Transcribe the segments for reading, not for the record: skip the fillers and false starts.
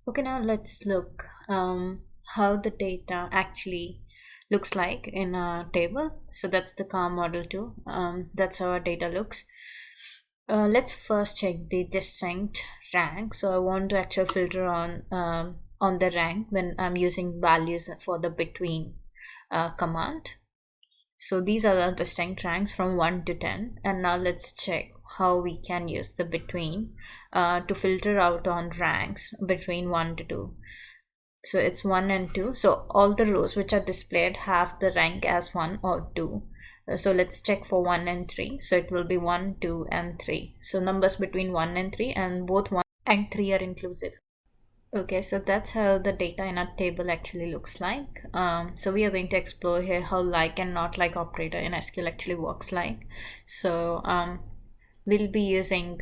Okay, now let's look how the data actually looks like in a table. So that's the car model too. That's how our data looks. Let's first check the distinct rank. So I want to actually filter on the rank when I'm using values for the between command. So these are the distinct ranks from 1 to 10. And now let's check how we can use the between to filter out on ranks between 1 to 2. So it's 1 and 2. So all the rows which are displayed have the rank as 1 or 2. So let's check for 1 and 3. So it will be 1, 2, and 3. So numbers between 1 and 3, and both 1 and 3 are inclusive. Okay, so that's how the data in our table actually looks like. So we are going to explore here how like and not like operator in SQL actually works like. So we'll be using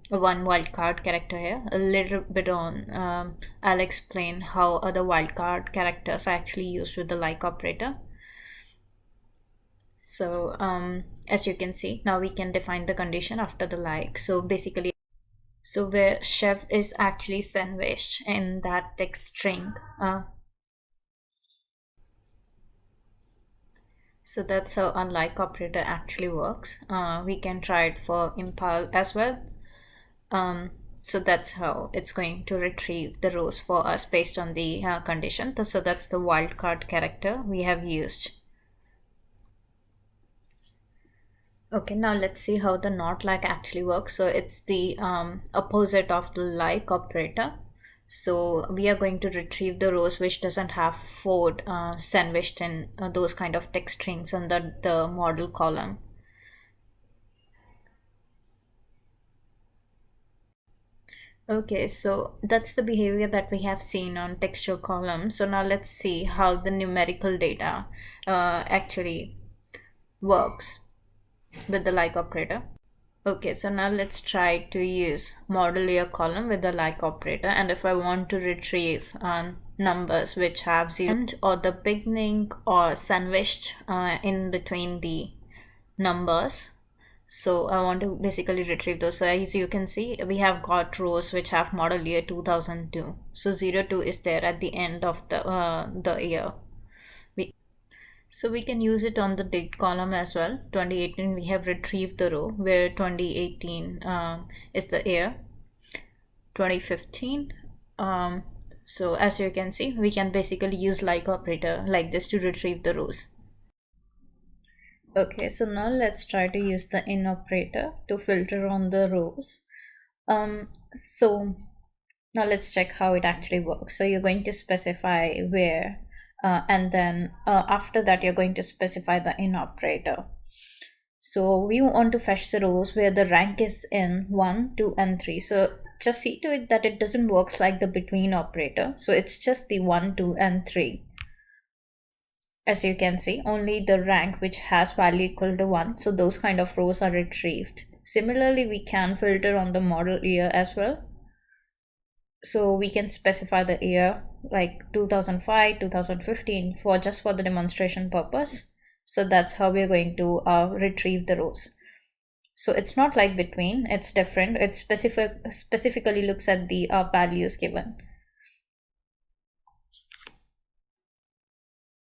one wildcard character here. A little bit on, I'll explain how other wildcard characters are actually used with the like operator. So as you can see, now we can define the condition after the like. So basically, so where chef is actually sandwiched in that text string. So that's how unlike operator actually works. We can try it for impulse as well. So that's how it's going to retrieve the rows for us based on the condition. So that's the wildcard character we have used. Okay, now let's see how the not like actually works. So it's the opposite of the like operator. So we are going to retrieve the rows which doesn't have four sandwiched in those kind of text strings under the model column. Okay, so that's the behavior that we have seen on textual columns. So now let's see how the numerical data actually works with the like operator. Okay, so now let's try to use model year column with the like operator, and if I want to retrieve numbers which have zero or the beginning or sandwiched in between the numbers, so I want to basically retrieve those. So as you can see, we have got rows which have model year 2002. So 02 is there at the end of the year. So we can use it on the date column as well. 2018, we have retrieved the row where 2018 is the year. 2015. So as you can see, we can basically use like operator like this to retrieve the rows. Okay, so now let's try to use the in operator to filter on the rows. So now let's check how it actually works. So you're going to specify where, and then after that you're going to specify the in operator. So we want to fetch the rows where the rank is in 1, 2, and 3. So just see to it that it doesn't work like the between operator. So it's just the 1, 2, and 3. As you can see, only the rank which has value equal to 1. So those kind of rows are retrieved. Similarly, we can filter on the model year as well. So we can specify the year like 2005, 2015 for just for the demonstration purpose. So that's how we're going to retrieve the rows. So it's not like between, it's different. It specifically looks at the values given.